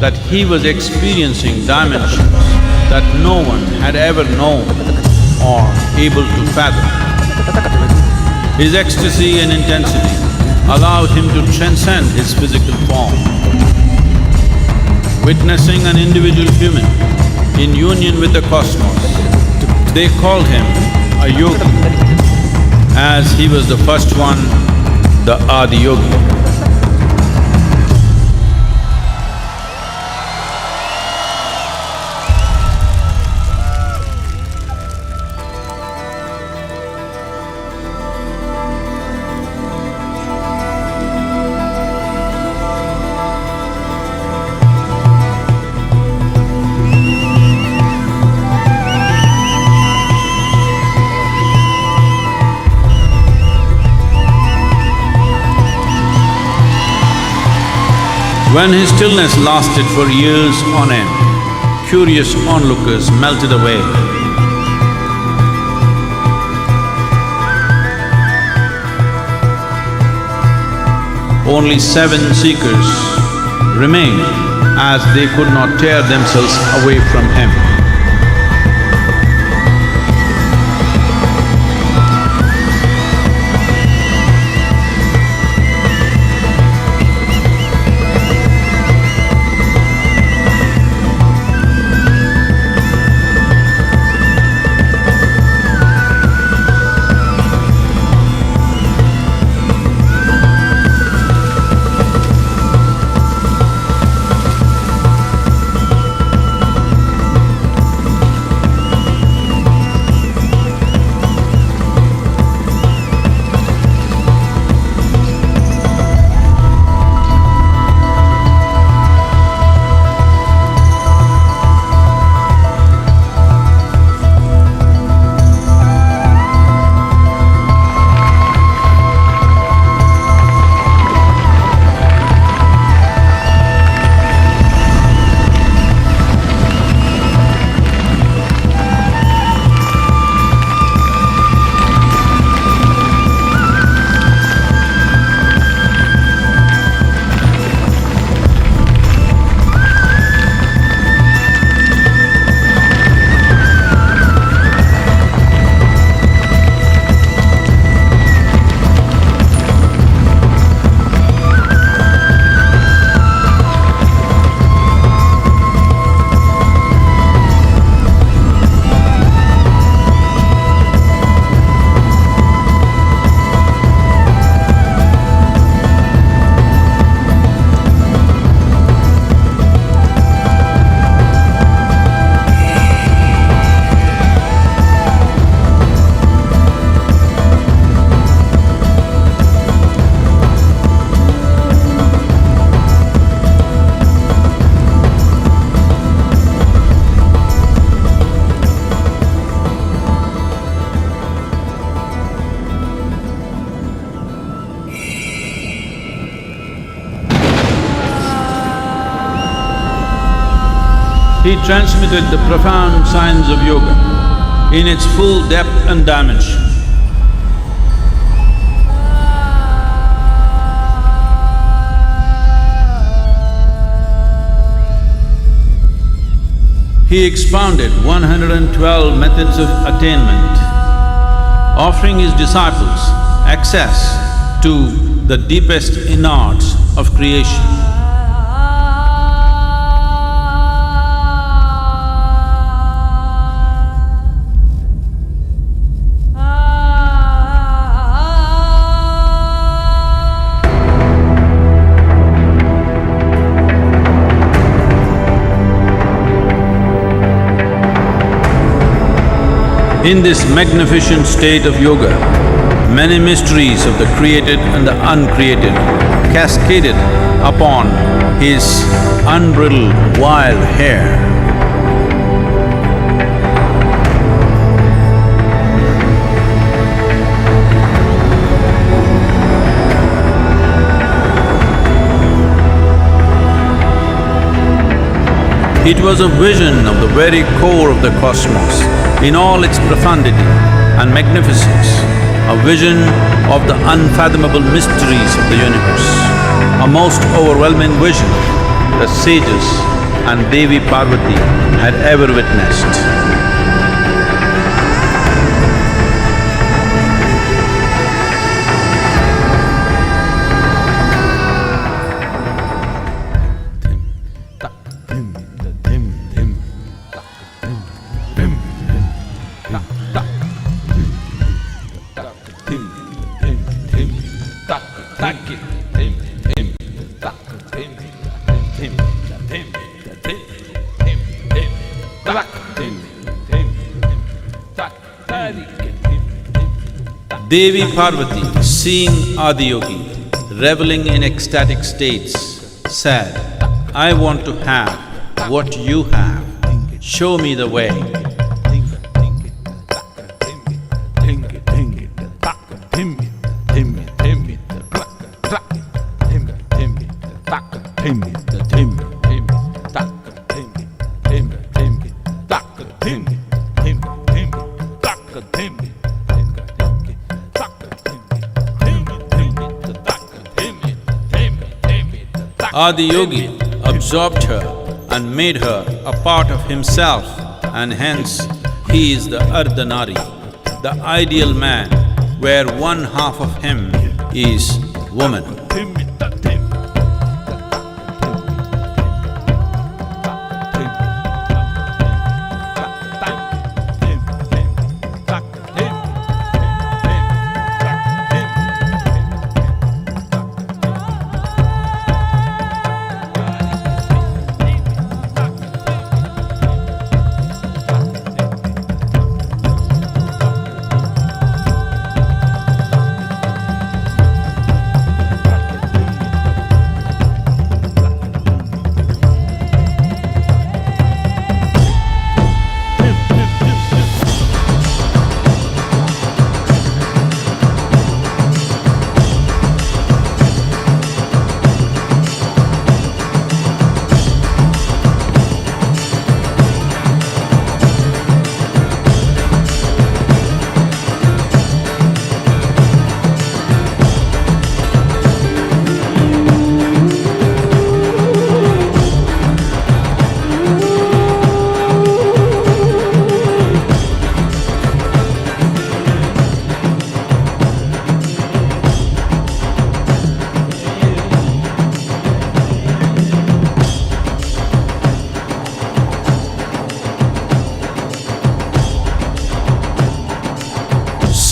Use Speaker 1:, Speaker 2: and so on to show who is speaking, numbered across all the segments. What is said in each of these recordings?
Speaker 1: that he was experiencing dimensions that no one had ever known or able to fathom. His ecstasy and intensity allowed him to transcend his physical form. Witnessing an individual human in union with the cosmos, they called him a yogi, as he was the first one, the Adiyogi. When his stillness lasted for years on end, curious onlookers melted away. Only 7 seekers remained, as they could not tear themselves away from him. He transmitted the profound science of yoga in its full depth and dimension. He expounded 112 methods of attainment, offering his disciples access to the deepest innards of creation. In this magnificent state of yoga, many mysteries of the created and the uncreated cascaded upon his unbridled wild hair. It was a vision of the very core of the cosmos in all its profundity and magnificence, a vision of the unfathomable mysteries of the universe, a most overwhelming vision the sages and Devi Parvati had ever witnessed. Devi Parvati, seeing Adiyogi reveling in ecstatic states, said, "I want to have what you have. Show me the way." Adiyogi absorbed her and made her a part of himself, and hence he is the Ardhanari, the ideal man, where one half of him is woman.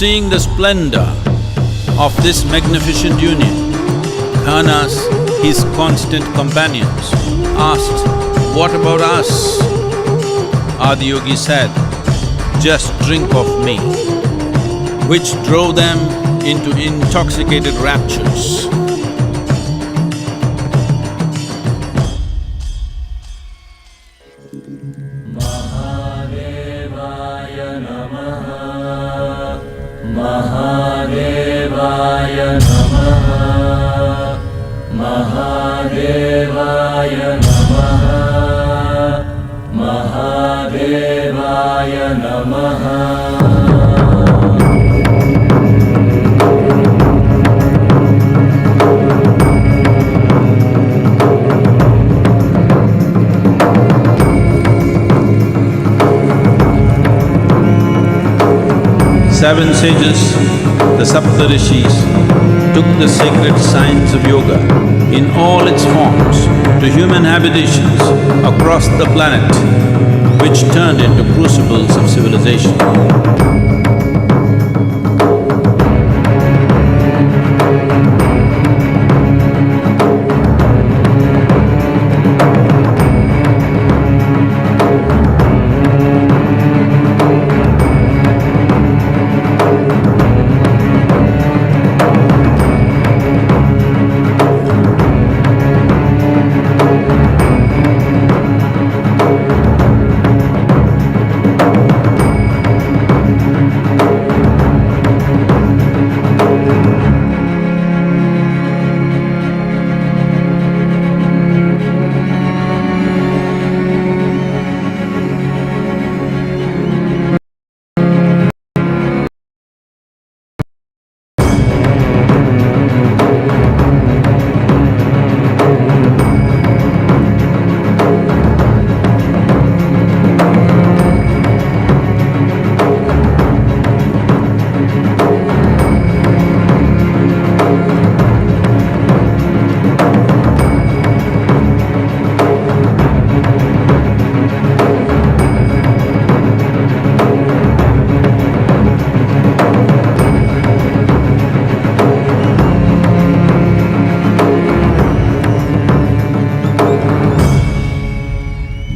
Speaker 1: Seeing the splendor of this magnificent union, Ghanas, his constant companions, asked, "What about us?" Adiyogi said, "Just drink of me," which drove them into intoxicated raptures. Seven sages, the Saptarishis, took the sacred science of yoga in all its forms to human habitations across the planet, which turned into crucibles of civilization.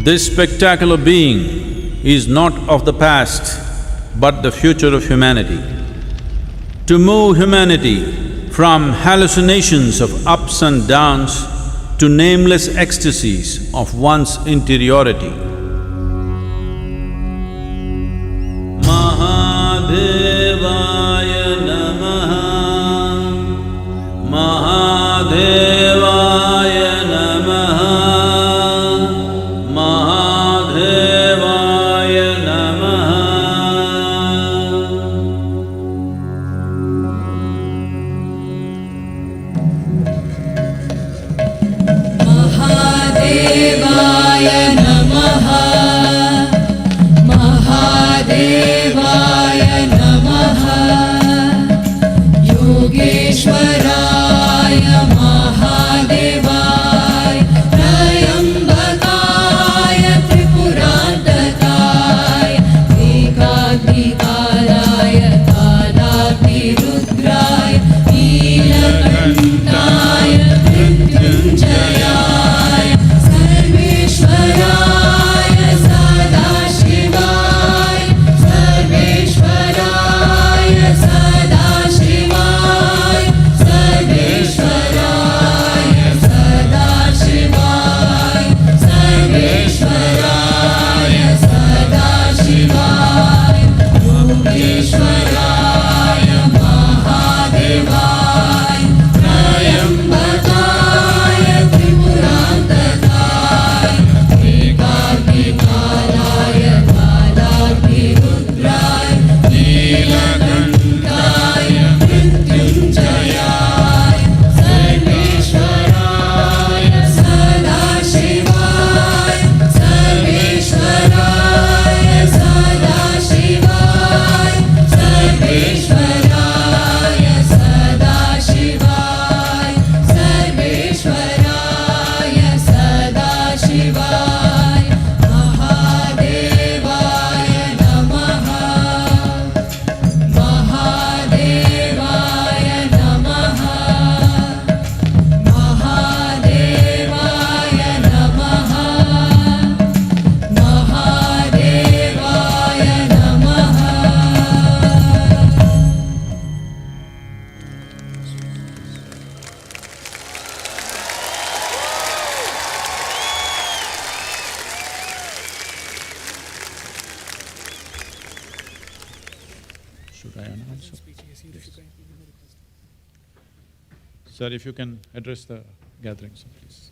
Speaker 1: This spectacular being is not of the past, but the future of humanity. To move humanity from hallucinations of ups and downs to nameless ecstasies of one's interiority. Mahadevaya Namaha, Mahadevaya Namaha, Mahadevaya Namaha.
Speaker 2: Mahadevaya Namaha, Mahadevaya Namaha, Yogeshwaraya Mahadevaya, Trayambakaya Tripurantakaya, Ekagnikaraya Kalapirudraya, Neelakantaya Mrityunjayaya, Sarveshwaraya Sadashivaya, Sarveshwaraya Sadashivaya, Sarveshwaraya Sadashivaya, Sarveshwaraya Sadashivaya, Yogeshwaraya Mahadevaya, Trayambakaya Tripurantakaya, Ekagnikaraya Kalapirudraya, Neelakantaya Mrityunjayaya, Sarveshwaraya Sadashivaya, Sarveshwaraya Sadashivaya, Sarveshwaraya Sadashivaya, Sarveshwaraya Sadashivaya, Mahadevaya Namaha, Mahadevaya Namaha, Mahadevaya Namaha, Mahadevaya Namaha.
Speaker 1: Should I announce? Yes. Sir, if you can address the gathering, sir, please.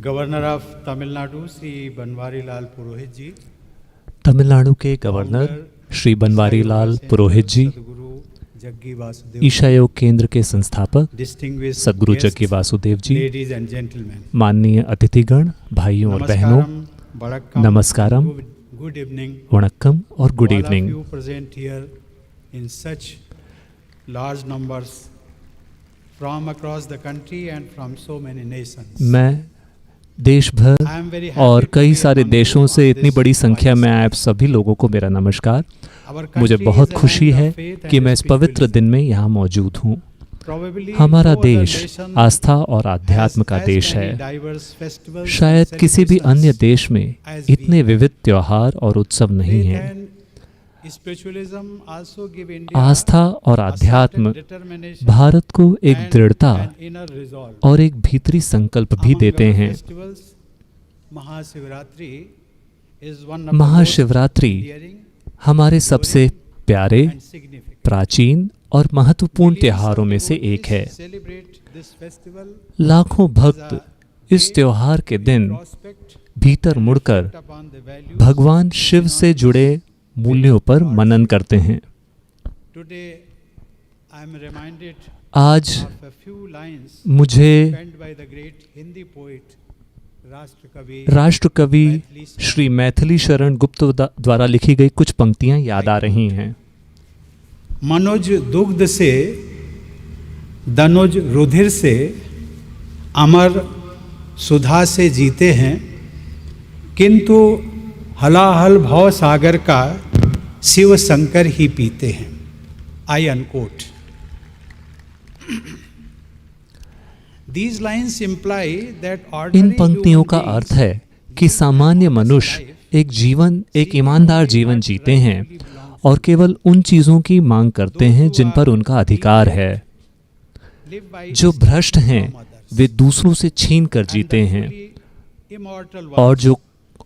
Speaker 3: Governor of Tamil Nadu Shri Banwari Lal Purohit ji,
Speaker 4: Tamil Nadu के governor Shri Banwari Lal Purohit ji,
Speaker 3: Sadhguru Jaggi Vasudev,
Speaker 4: Isha योग केंद्र के संस्थापक
Speaker 3: distinguished
Speaker 4: Sadhguru
Speaker 3: guests,
Speaker 4: Jaggi Vasudev ji,
Speaker 3: ladies and gentleman,
Speaker 4: माननीय अतिथिगण, भाइयों और बहनों, नमस्कारम,
Speaker 3: गुड इवनिंग,
Speaker 4: वणक्कम और good evening.
Speaker 3: You present here in such large numbers from across the country and from so many Nations.
Speaker 4: मैं देश भर और कई सारे देशों से इतनी बड़ी संख्या में आए आप सभी लोगों को मेरा नमस्कार। मुझे बहुत खुशी है कि मैं इस पवित्र दिन में यहाँ मौजूद हूँ। हमारा देश आस्था और आध्यात्म का देश है। शायद किसी भी अन्य देश में इतने विविध त्योहार और उत्सव नहीं हैं। आस्था और आध्यात्म भारत को एक दृढ़ता और एक भीतरी संकल्प भी देते हैं। महाशिवरात्रि हमारे सबसे प्यारे, प्राचीन और महत्वपूर्ण त्योहारों में से एक है। लाखों भक्त इस त्योहार के दिन भीतर मुड़कर भगवान शिव से जुड़े मूल्यों पर मनन करते हैं। आज मुझे राष्ट्रकवि श्री मैथिली शरण गुप्त द्वारा लिखी गई कुछ पंक्तियां याद आ रही हैं।
Speaker 3: मनोज दुग्ध से दनुज रुधिर से अमर सुधा से जीते हैं, किंतु हलाहल भव सागर का शिव शंकर ही पीते हैं। I unquote. These lines imply that
Speaker 4: इन
Speaker 3: ordinary
Speaker 4: पंक्तियों का
Speaker 3: human
Speaker 4: अर्थ है कि सामान्य मनुष्य एक ईमानदार जीवन जीते हैं और केवल उन चीजों की मांग करते हैं जिन पर उनका अधिकार है।
Speaker 3: live by
Speaker 4: जो भ्रष्ट हैं वे दूसरों से छीन कर जीते हैं,
Speaker 3: immortal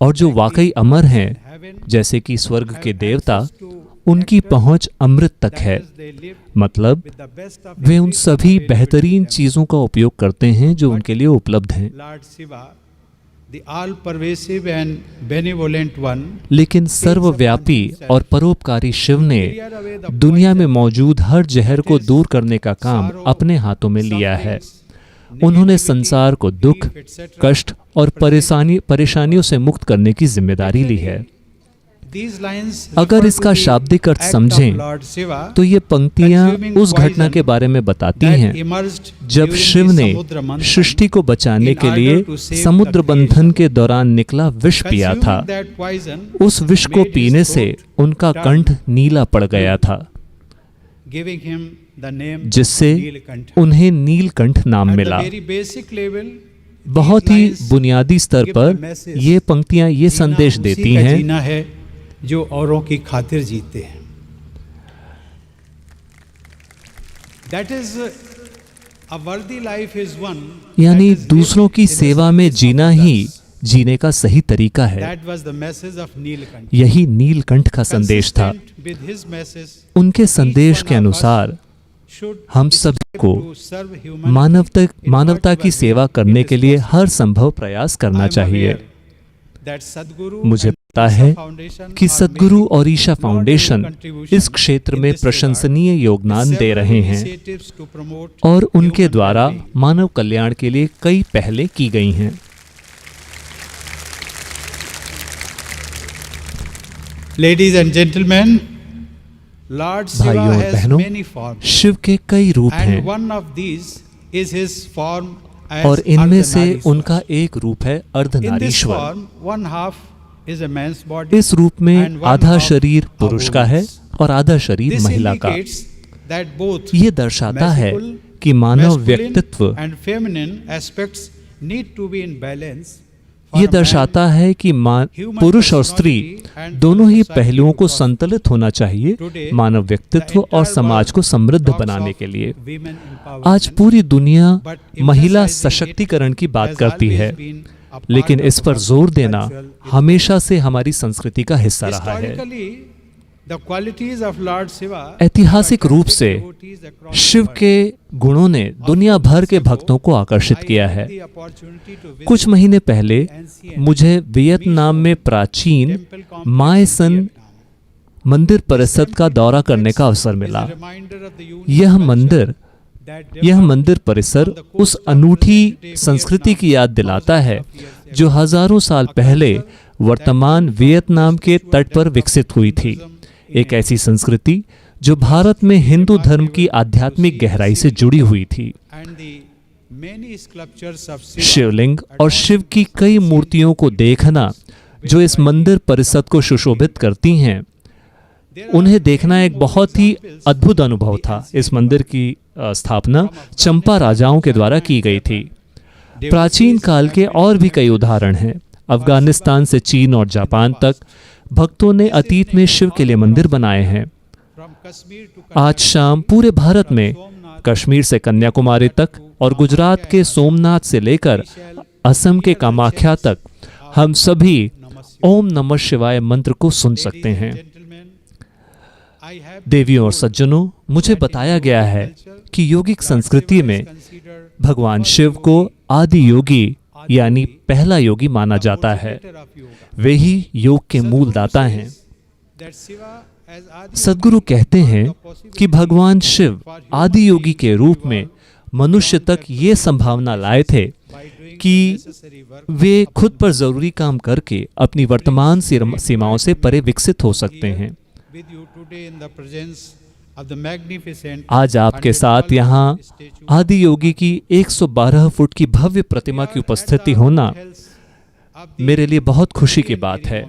Speaker 4: और जो वाकई अमर हैं, जैसे कि स्वर्ग के देवता, उनकी पहुंच अमृत तक है। मतलब वे उन सभी बेहतरीन चीजों का उपयोग करते हैं जो उनके लिए उपलब्ध हैं।
Speaker 3: Lord Shiva, the all-pervasive and benevolent one,
Speaker 4: लेकिन सर्वव्यापी और परोपकारी शिव ने दुनिया में मौजूद हर जहर को दूर करने का काम अपने हाथों में लिया है। उन्होंने संसार को दुख, कष्ट और परेशानियों से मुक्त करने की जिम्मेदारी ली है।
Speaker 3: these lines
Speaker 4: अगर
Speaker 3: refer
Speaker 4: इसका
Speaker 3: to the
Speaker 4: शाब्दिक अर्थ
Speaker 3: act of
Speaker 4: समझें
Speaker 3: Lord Shiva
Speaker 4: तो ये पंक्तियां उस घटना के बारे में बताती
Speaker 3: that
Speaker 4: हैं
Speaker 3: emerged
Speaker 4: जब
Speaker 3: during
Speaker 4: शिव
Speaker 3: the
Speaker 4: ने
Speaker 3: समुद्र मंथन,
Speaker 4: सृष्टि को बचाने
Speaker 3: in
Speaker 4: के
Speaker 3: order
Speaker 4: लिए
Speaker 3: to save
Speaker 4: समुद्र
Speaker 3: the
Speaker 4: बंधन
Speaker 3: creation.
Speaker 4: के दौरान निकला विष पिया था।
Speaker 3: Consuming that poison
Speaker 4: उस विष को
Speaker 3: made his
Speaker 4: पीने से
Speaker 3: throat
Speaker 4: उनका
Speaker 3: turn
Speaker 4: कंठ नीला पड़ गया था,
Speaker 3: giving him the name
Speaker 4: जिससे
Speaker 3: Neelkantha.
Speaker 4: उन्हें नीलकंठ नाम
Speaker 3: At the
Speaker 4: मिला।
Speaker 3: very basic level,
Speaker 4: बहुत ही
Speaker 3: these lines
Speaker 4: बुनियादी स्तर
Speaker 3: give
Speaker 4: पर
Speaker 3: the message,
Speaker 4: ये पंक्तियां ये
Speaker 3: जीना
Speaker 4: संदेश
Speaker 3: उसी
Speaker 4: देती
Speaker 3: का
Speaker 4: हैं
Speaker 3: जीना है जो औरों की खातिर जीते हैं। That is, a worthy life is one
Speaker 4: यानी
Speaker 3: that is
Speaker 4: दूसरों
Speaker 3: lived
Speaker 4: की
Speaker 3: in the
Speaker 4: सेवा में
Speaker 3: service
Speaker 4: Jeena
Speaker 3: of
Speaker 4: he
Speaker 3: others.
Speaker 4: जीने का सही तरीका है।
Speaker 3: That was the message of Neelkantha.
Speaker 4: यही नीलकंठ का संदेश था।
Speaker 3: Consistent with his message,
Speaker 4: उनके
Speaker 3: each
Speaker 4: संदेश
Speaker 3: one
Speaker 4: के
Speaker 3: of us
Speaker 4: अनुसार
Speaker 3: should
Speaker 4: हम सभी को
Speaker 3: to serve humanity
Speaker 4: मानवता की सेवा करने के लिए हर संभव प्रयास करना
Speaker 3: I am
Speaker 4: चाहिए।
Speaker 3: aware that Sadhguru
Speaker 4: मुझे
Speaker 3: and
Speaker 4: पता
Speaker 3: Isha
Speaker 4: है
Speaker 3: Foundation
Speaker 4: कि
Speaker 3: are
Speaker 4: सद्गुरु
Speaker 3: making
Speaker 4: और ईशा फाउंडेशन
Speaker 3: contribution
Speaker 4: इस क्षेत्र
Speaker 3: in
Speaker 4: में
Speaker 3: this
Speaker 4: प्रशंसनीय
Speaker 3: regard.
Speaker 4: योगदान दे
Speaker 3: Several
Speaker 4: रहे हैं
Speaker 3: initiatives to promote
Speaker 4: और उनके
Speaker 3: human
Speaker 4: द्वारा
Speaker 3: well-being.
Speaker 4: मानव कल्याण के लिए कई पहलें की गई हैं।
Speaker 3: Ladies and gentlemen, Lord Shiva
Speaker 4: भाइयों और
Speaker 3: has
Speaker 4: बहनों,
Speaker 3: many forms,
Speaker 4: शिव के कई रूप
Speaker 3: and
Speaker 4: हैं
Speaker 3: one of these is his form as
Speaker 4: और इनमें से
Speaker 3: Ardhanarishwar.
Speaker 4: उनका एक रूप है
Speaker 3: In this
Speaker 4: Ardhanarishvara.
Speaker 3: form, one half is a man's body,
Speaker 4: इस रूप में
Speaker 3: and one
Speaker 4: आधा
Speaker 3: half
Speaker 4: शरीर
Speaker 3: a
Speaker 4: पुरुष का है
Speaker 3: woman's.
Speaker 4: और आधा शरीर
Speaker 3: This
Speaker 4: महिला का।
Speaker 3: indicates that both
Speaker 4: ये दर्शाता है
Speaker 3: masculine,
Speaker 4: कि मानव
Speaker 3: masculine
Speaker 4: व्यक्तित्व
Speaker 3: and feminine aspects need to be in balance. for
Speaker 4: ये
Speaker 3: a man.
Speaker 4: दर्शाता है कि पुरुष और स्त्री दोनों ही पहलुओं को संतुलित होना चाहिए मानव व्यक्तित्व और समाज को समृद्ध बनाने के लिए।
Speaker 3: Women empowerment,
Speaker 4: आज पूरी दुनिया
Speaker 3: but
Speaker 4: महिला
Speaker 3: emphasizing
Speaker 4: सशक्तिकरण की
Speaker 3: it
Speaker 4: बात
Speaker 3: has
Speaker 4: करती
Speaker 3: always
Speaker 4: है,
Speaker 3: been a part
Speaker 4: लेकिन
Speaker 3: of
Speaker 4: इस पर
Speaker 3: our
Speaker 4: जोर देना
Speaker 3: cultural
Speaker 4: हमेशा से हमारी संस्कृति का हिस्सा रहा है।
Speaker 3: Historically, the qualities of Lord Shiva
Speaker 4: ऐतिहासिक
Speaker 3: have
Speaker 4: रूप से
Speaker 3: attracted devotees across the
Speaker 4: Shiv
Speaker 3: world.
Speaker 4: के गुणों ने दुनिया भर के भक्तों को आकर्षित
Speaker 3: I
Speaker 4: किया
Speaker 3: had
Speaker 4: है।
Speaker 3: the opportunity to visit
Speaker 4: कुछ महीने पहले
Speaker 3: ancient
Speaker 4: मुझे वियतनाम में प्राचीन
Speaker 3: temple complex
Speaker 4: My
Speaker 3: in
Speaker 4: Son
Speaker 3: Vietnam.
Speaker 4: मंदिर परिषद का दौरा करने का अवसर
Speaker 3: Is
Speaker 4: मिला।
Speaker 3: a reminder of the unique
Speaker 4: यह
Speaker 3: culture
Speaker 4: मंदिर
Speaker 3: that
Speaker 4: यह
Speaker 3: developed
Speaker 4: मंदिर परिसर
Speaker 3: on the coast
Speaker 4: उस
Speaker 3: of
Speaker 4: अनूठी
Speaker 3: present-day
Speaker 4: संस्कृति
Speaker 3: Vietnam
Speaker 4: की याद दिलाता है
Speaker 3: thousands of years
Speaker 4: जो
Speaker 3: ago.
Speaker 4: हजारों साल पहले वर्तमान वियतनाम के तट पर विकसित हुई थी। एक ऐसी संस्कृति जो भारत में हिंदू धर्म की आध्यात्मिक गहराई से जुड़ी हुई थी।
Speaker 3: And the many sculptures of Shiva
Speaker 4: शिवलिंग और शिव की कई मूर्तियों को देखना जो इस मंदिर परिषद को सुशोभित करती हैं, उन्हें देखना एक बहुत ही अद्भुत अनुभव था। इस मंदिर की स्थापना चंपा राजाओं के द्वारा की गई थी। प्राचीन काल के और भी कई उदाहरण हैं। अफगानिस्तान से चीन और जापान तक भक्तों ने अतीत में शिव के लिए मंदिर बनाए हैं।
Speaker 3: from Kashmir to
Speaker 4: आज शाम पूरे भारत में कश्मीर से कन्याकुमारी तक और गुजरात के सोमनाथ से लेकर असम के कामाख्या तक हम सभी ओम नमः शिवाय मंत्र को सुन सकते हैं। देवियों और सज्जनों, मुझे बताया गया है कि योगिक संस्कृति में भगवान शिव को आदि योगी यानी पहला योगी माना जाता है। वे ही योग के मूल दाता हैं। सद्गुरु कहते हैं कि भगवान शिव आदि योगी के रूप में मनुष्य तक ये संभावना लाए थे कि वे खुद पर जरूरी काम करके अपनी वर्तमान सीमाओं से परे विकसित हो सकते हैं।
Speaker 3: of the magnificent
Speaker 4: आज आपके साथ यहाँ आदि योगी की 112 फुट की भव्य प्रतिमा की उपस्थिति होना मेरे लिए बहुत खुशी की बात है।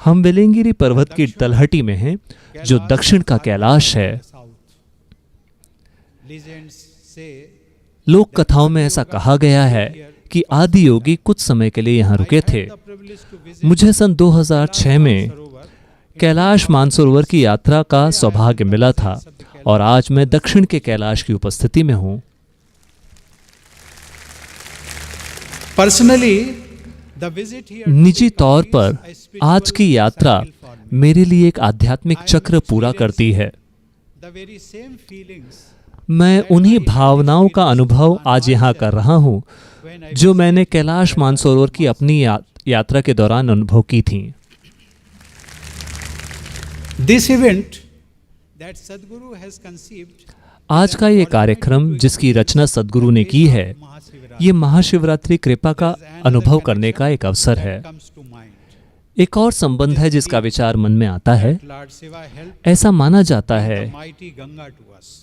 Speaker 4: हम वेलिंगिरी पर्वत की तलहटी में हैं, जो दक्षिण का कैलाश है। लोक कथाओं में ऐसा कहा गया है कि आदि योगी कुछ समय के लिए यहाँ रुके थे। मुझे सन 2006 में कैलाश मानसरोवर की यात्रा का सौभाग्य मिला था और आज मैं दक्षिण के कैलाश की उपस्थिति में हूँ। निजी तौर पर आज की यात्रा मेरे लिए एक आध्यात्मिक चक्र पूरा करती है। मैं उन्हीं भावनाओं का अनुभव आज यहाँ कर रहा हूँ जो मैंने कैलाश मानसरोवर की अपनी यात्रा के दौरान अनुभव की थी।
Speaker 3: This event that Sadhguru has conceived,
Speaker 4: आज का ये कार्यक्रम जिसकी रचना सद्गुरु ने की है, ये महाशिवरात्रि कृपा का अनुभव करने का एक अवसर है। एक और संबंध है जिसका विचार मन में आता है। ऐसा माना जाता है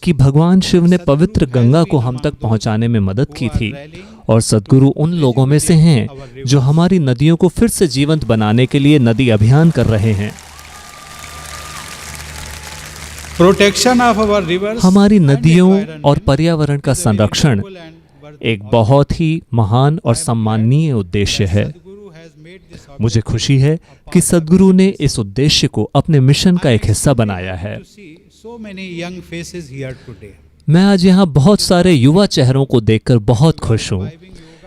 Speaker 4: कि भगवान शिव ने पवित्र गंगा को हम तक पहुंचाने में मदद की थी और सद्गुरु उन लोगों में से हैं जो हमारी नदियों को फिर से जीवंत बनाने के लिए नदी अभियान कर रहे हैं। हमारी नदियों और पर्यावरण का संरक्षण एक बहुत ही महान और सम्माननीय उद्देश्य है। मुझे खुशी है कि सद्गुरु ने इस उद्देश्य को अपने मिशन का एक हिस्सा बनाया है। मैं आज यहाँ बहुत सारे युवा चेहरों को देखकर बहुत खुश हूँ।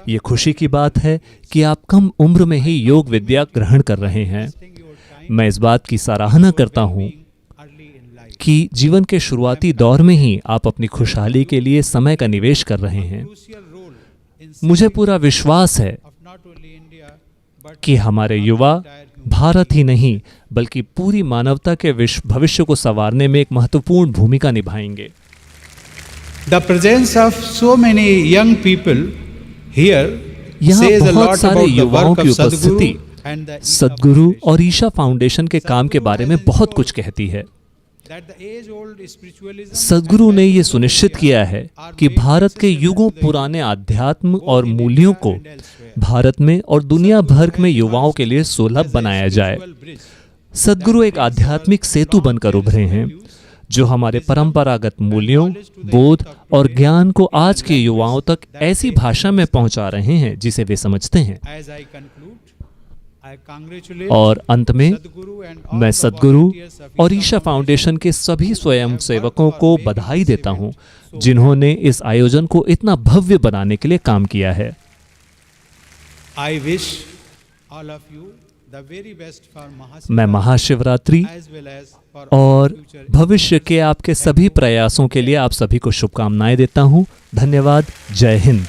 Speaker 4: ये खुशी की बात है कि आप कम उम्र में ही योग विद्या ग्रहण कर रहे हैं। मैं इस बात की सराहना करता हूँ कि जीवन के शुरुआती दौर में ही आप अपनी खुशहाली के लिए समय का निवेश कर रहे हैं। मुझे पूरा विश्वास है कि हमारे युवा भारत ही नहीं बल्कि पूरी मानवता के भविष्य को संवारने में एक महत्वपूर्ण भूमिका निभाएंगे।
Speaker 3: The presence of so many young people here says a lot about the work of Sadhguru and the
Speaker 4: सद्गुरु और ईशा फाउंडेशन के काम के बारे में बहुत कुछ कहती है। सद्गुरु ने ये सुनिश्चित किया है कि भारत के युगों पुराने आध्यात्म और मूल्यों को भारत में और दुनिया भर में युवाओं के लिए सुलभ बनाया जाए। सद्गुरु एक आध्यात्मिक सेतु बनकर उभरे हैं जो हमारे परंपरागत मूल्यों, बोध और ज्ञान को आज के युवाओं तक ऐसी भाषा में पहुंचा रहे हैं जिसे वे समझते हैं। और अंत में मैं सद्गुरु और ईशा फाउंडेशन के सभी स्वयं सेवकों को बधाई देता हूं जिन्होंने इस आयोजन को इतना भव्य बनाने के लिए काम किया है। मैं महाशिवरात्रि और भविष्य के आपके सभी प्रयासों के लिए आप सभी को शुभकामनाएं देता हूं। धन्यवाद। जय Hind.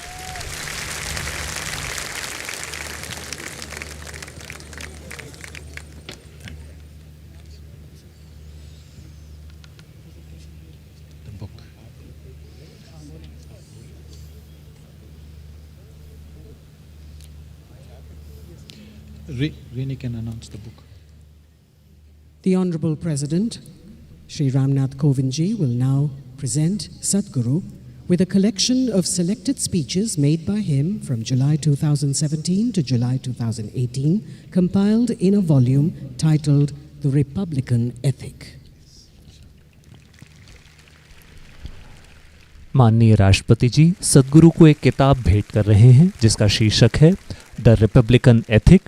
Speaker 5: Rini can announce the book.
Speaker 6: The Honorable President, Shri Ramnath Kovindji, will now present Sadhguru with a collection of selected speeches made by him from July 2017 to July 2018, compiled in a volume titled The Republican Ethic.
Speaker 4: माननीय राष्ट्रपति जी सद्गुरु को एक किताब भेंट कर रहे हैं जिसका शीर्षक है द रिपब्लिकन एथिक।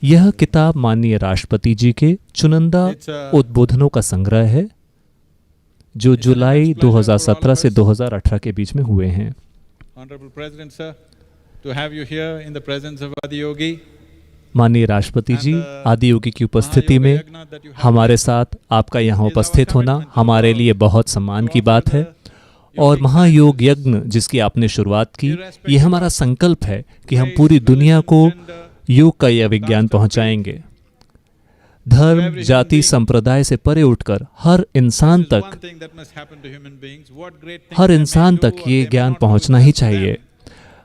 Speaker 4: यह किताब माननीय राष्ट्रपति जी के चुनिंदा उद्बोधनों का संग्रह है जो जुलाई 2017 से 2018 के बीच में हुए हैं। माननीय राष्ट्रपति जी, आदि योगी की उपस्थिति में हमारे साथ आपका यहाँ उपस्थित होना हमारे लिए बहुत सम्मान की बात है। और महायोग यज्ञ जिसकी आपने शुरुआत की, ये हमारा संकल्प है कि हम पूरी दुनिया को योग का यह विज्ञान पहुंचाएंगे। धर्म, जाति, संप्रदाय से परे उठकर हर इंसान तक ये ज्ञान पहुंचना ही चाहिए।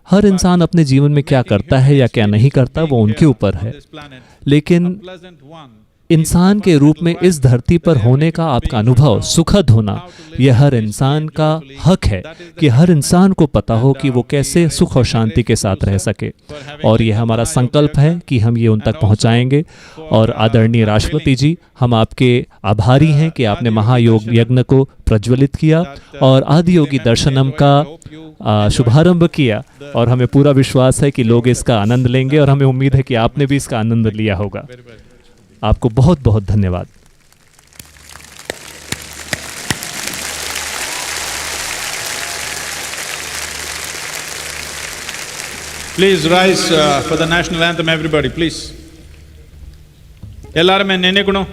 Speaker 4: हर इंसान अपने जीवन में क्या करता है या क्या नहीं करता वो उनके ऊपर है, लेकिन इंसान के रूप में इस धरती पर होने का आपका अनुभव सुखद होना, यह हर इंसान का हक है कि हर इंसान को पता हो कि वो कैसे सुख और शांति के साथ रह सके। और यह हमारा संकल्प है कि हम ये उन तक पहुंचाएंगे। और आदरणीय राष्ट्रपति जी, हम आपके आभारी हैं कि आपने महायोग यज्ञ को प्रज्वलित किया और आदियोगी दर्शनम का शुभारंभ किया। और हमें पूरा विश्वास है कि लोग इसका आनंद लेंगे और हमें उम्मीद है कि आपने भी इसका आनंद लिया होगा। आपको बहुत बहुत धन्यवाद।
Speaker 1: Please rise for the national anthem, everybody, please. எல்லாருமே நினைக்கணும்.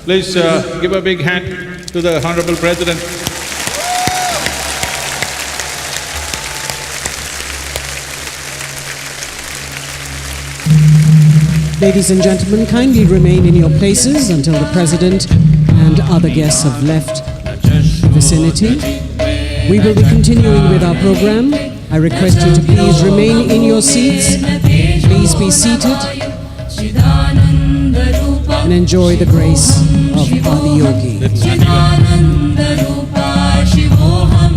Speaker 1: Please give a big hand to the Honorable President.
Speaker 6: Ladies and gentlemen, kindly remain in your places until the President and other guests have left the vicinity. We will be continuing with our program. I request you to please remain in your seats. Please be seated and enjoy the grace of Adiyogi.
Speaker 2: Shivoham,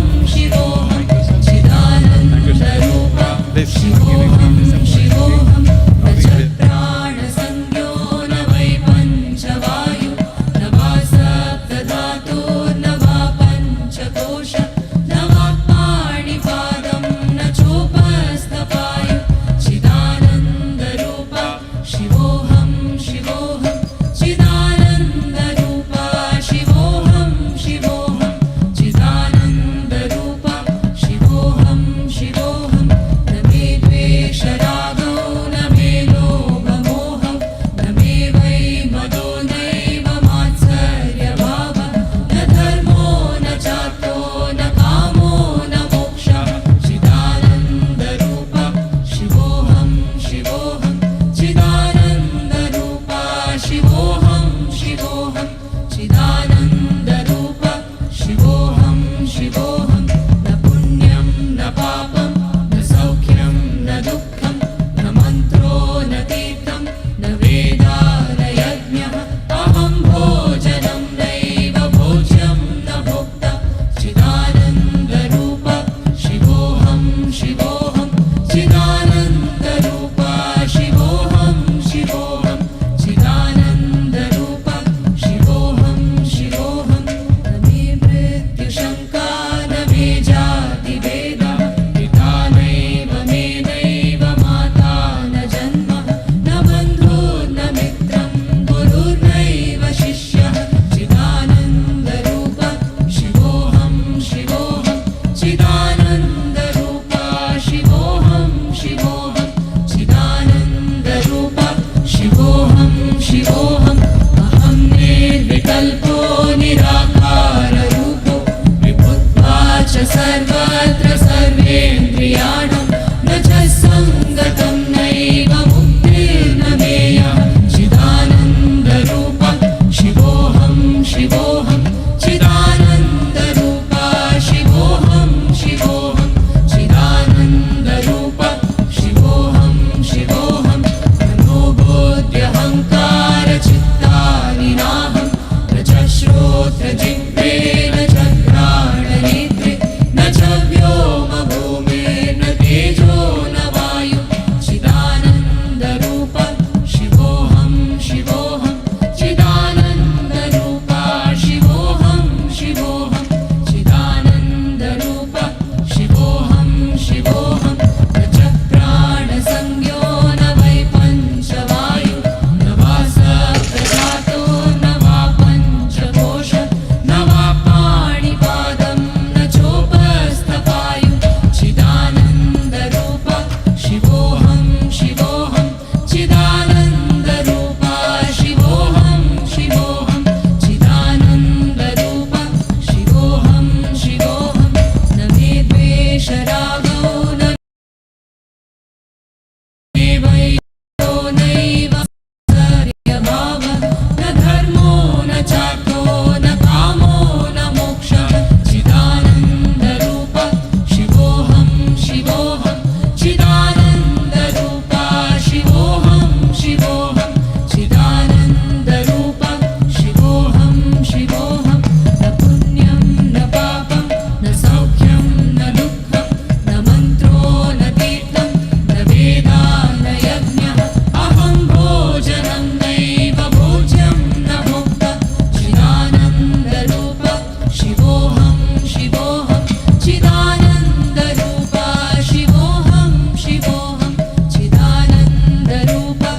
Speaker 2: शिवोऽहं चिदानन्दरूपा शिवोऽहं शिवोऽहं चिदानन्दरूपा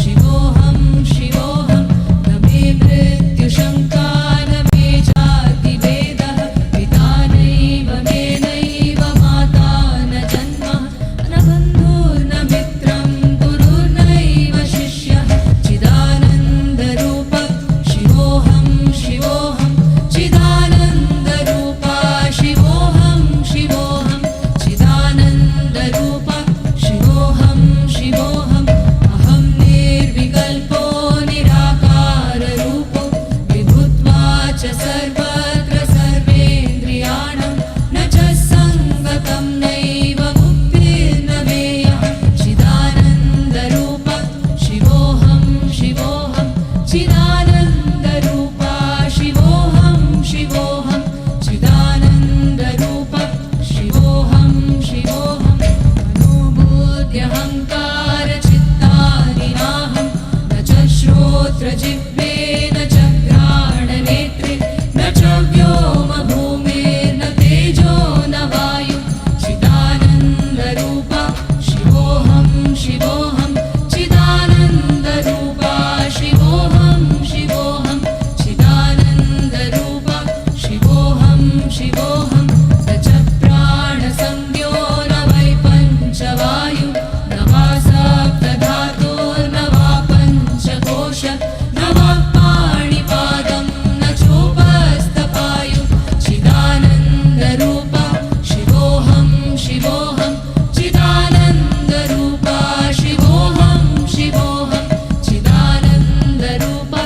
Speaker 2: शिवोऽहं शिवोऽहं न मे मृत्युशङ्का न मे जातिभेदः पिता नैव मे नैव माता न जन्म न बन्धुर्न मित्रं गुरुर्नैव शिष्यः चिदानन्दरूपा शिवोऽहं शिवोऽहं चिदानन्दरूपा शिवोऽहं शिवोऽहं चिदानन्दरूपा शिवोऽहं शिवोऽहम् अहं निर्विकल्पो निराकाररूपो विभुत्वा च सर्वत्र सर्वेन्द्रियाणां न च सङ्गतं नैव मुक्तिर्न मेयः चिदानन्दरूपा शिवोऽहं शिवोऽहं चिदानन्दरूपा शिवोऽहं शिवोऽहं चिदानन्दरूपा शिवोऽहं शिवोऽहं मनोबुद्ध्यहङ्कारचित्तानि नाहं न च श्रोत्रजिह्वे न च घ्राणनेत्रे न च व्योमभूमिर्न तेजो न वायुः चिदानन्दरूपा शिवोऽहं शिवोऽहं चिदानन्दरूपा शिवोऽहं शिवोऽहं चिदानन्दरूपा शिवोऽहं शिवोऽहं न च प्राणसंज्ञो न वै पञ्चवायु न वा सप्तधातुर्न वा पञ्चकोश न वा पाणिपादं न चोपस्थपायु चिदानन्दरूपा शिवोऽहं शिवोऽहं चिदानन्दरूपा शिवोऽहं शिवोऽहं चिदानन्दरूपा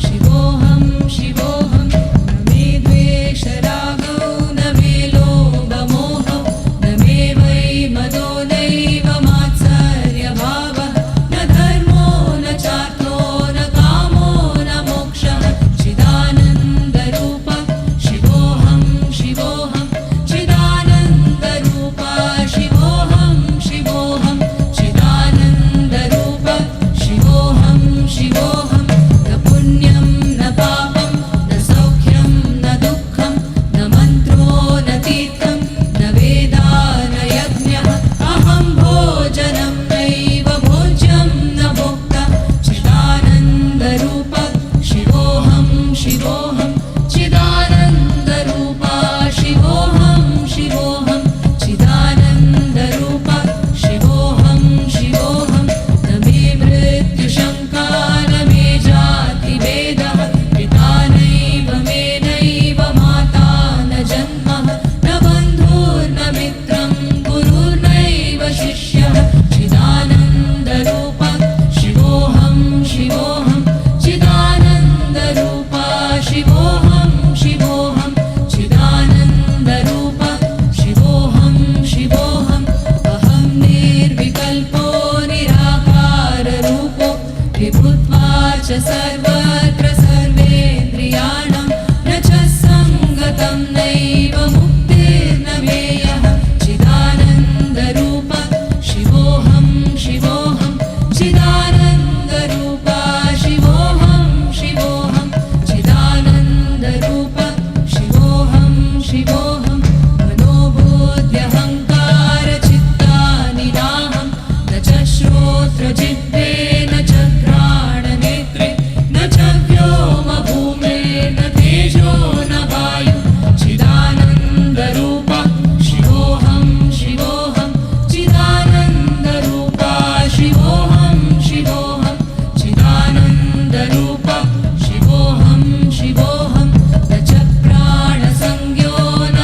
Speaker 2: शिवोऽहं शिवोऽहं न मे द्वेषरागो न मे लोभमोहो न मे वै मदो नैव मात्सर्यभावः न धर्मो न चार्थो न कामो न मोक्षः चिदानन्दरूपा शिवोऽहं शिवोऽहं चिदानन्दरूपा शिवोऽहं शिवोऽहं चिदानन्दरूपा शिवोऽहं शिवोऽहं न पुण्यं न पापं न सौख्यं न दुःखं न मन्त्रो न तीर्थं न वेदा न यज्ञः अहं भोजनं नैव भोज्यं न भोक्ता चिदानन्दरूपा शिवोऽहं शिवोऽहं चिदानन्दरूपा शिवोऽहं शिवोऽहं चिदानन्दरूपा शिवोऽहं शिवोऽहं न मे मृत्युशङ्का न मे जातिभेदः पिता नैव मे नैव माता न जन्मः न बन्धुर्न मित्रं गुरुर्नैव शिष्यः चिदानन्दरूपा शिवोऽहं शिवोऽहं चिदानन्दरूपा शिवोऽहं शिवोऽहं चिदानन्दरूपा शिवोऽहं शिवोऽहम् अहं निर्विकल्पो निराकाररूपो विभुत्वा च सर्वत्र सर्वेन्द्रियाणां न च सङ्गतं नैव मुक्तिर्न मेयः चिदानन्दरूपा शिवोऽहं शिवोऽहं चिदानन्दरूपा शिवोऽहं शिवोऽहं चिदानन्दरूपा शिवोऽहं शिवोऽहं मनोबुद्ध्यहङ्कारचित्तानि नाहं न च श्रोत्रजिह्वे न च घ्राणनेत्रे न च व्योमभूमिर्न तेजो न वायुः चिदानन्दरूपा शिवोऽहं शिवोऽहं चिदानन्दरूपा शिवोऽहं शिवोऽहं चिदानन्दरूपा शिवोऽहं शिवोऽहं न च प्राणसंज्ञो न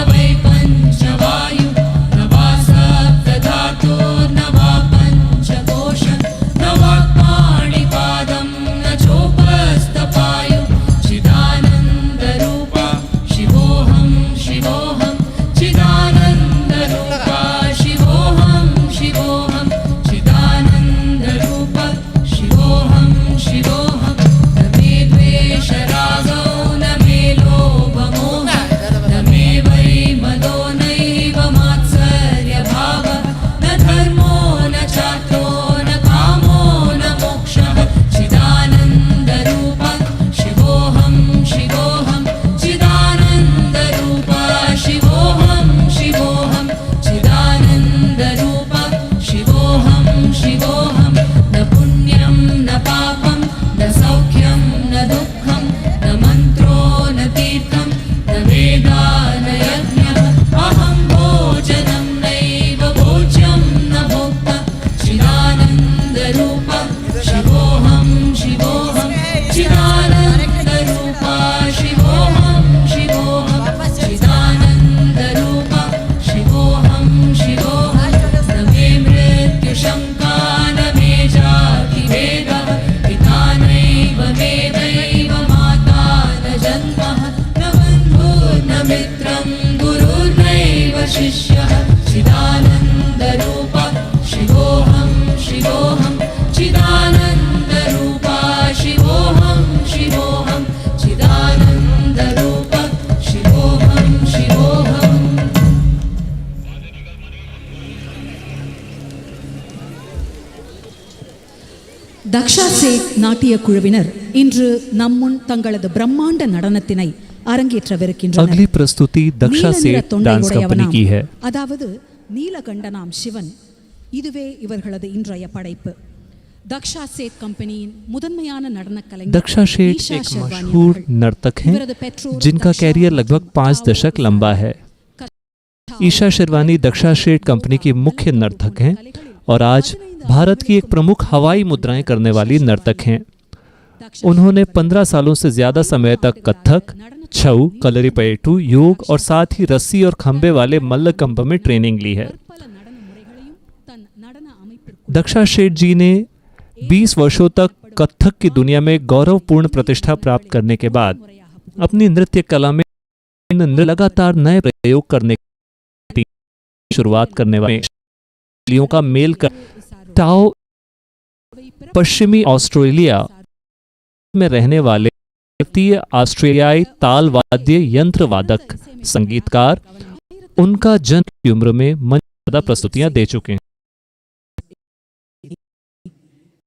Speaker 2: शिष्यः चिदानन्दरूपा शिवोऽहं शिवोऽहं चिदानन्दरूपा शिवोऽहं शिवोऽहं चिदानन्दरूपा शिवोऽहं शिवोऽहम्
Speaker 7: தக்ஷா சேத் நாட்டிய குழுவினர் இன்று நம்முன் தங்களது பிரம்மாண்ட நடனத்தினை அரங்கேற்றவிருக்கின்றனர்.
Speaker 4: अगली प्रस्तुति दक्षा सेठ डांस कंपनी की है.
Speaker 7: அதாவது நீலகண்டனாம் சிவன். இதுவே இவர்களது இன்றைய படைப்பு. दक्षा सेठ कंपनिயின் முதன்மையான நடன கலைஞர்
Speaker 4: दक्षा सेठ एक मशहूर नर्तक हैं जिनका कैरियर लगभग 5 दशक लंबा है. ईशा शेरवानी दक्षा सेठ कंपनी की मुख्य नर्तक हैं और आज भारत की एक प्रमुख हवाई मुद्राएं करने वाली नर्तक हैं. उन्होंने 15 सालों से ज्यादा समय तक कथक, छऊ, कलरीपयट्टू, योग और साथ ही रस्सी और खंबे वाले मल्लकंब में ट्रेनिंग ली है. दक्षा सेठ जी ने 20 वर्षों तक कथक की दुनिया में गौरवपूर्ण प्रतिष्ठा प्राप्त करने के बाद अपनी नृत्य कला में लगातार नए प्रयोग करने की शुरुआत करने वाले शैलियों का मेल कर टाओ पश्चिमी ऑस्ट्रेलिया में रहने वाले भारतीय ऑस्ट्रेलियाई ताल वाद्य यंत्र वादक संगीतकार उनका जन्म की उम्र में मंच प्रस्तुतियां दे चुके हैं.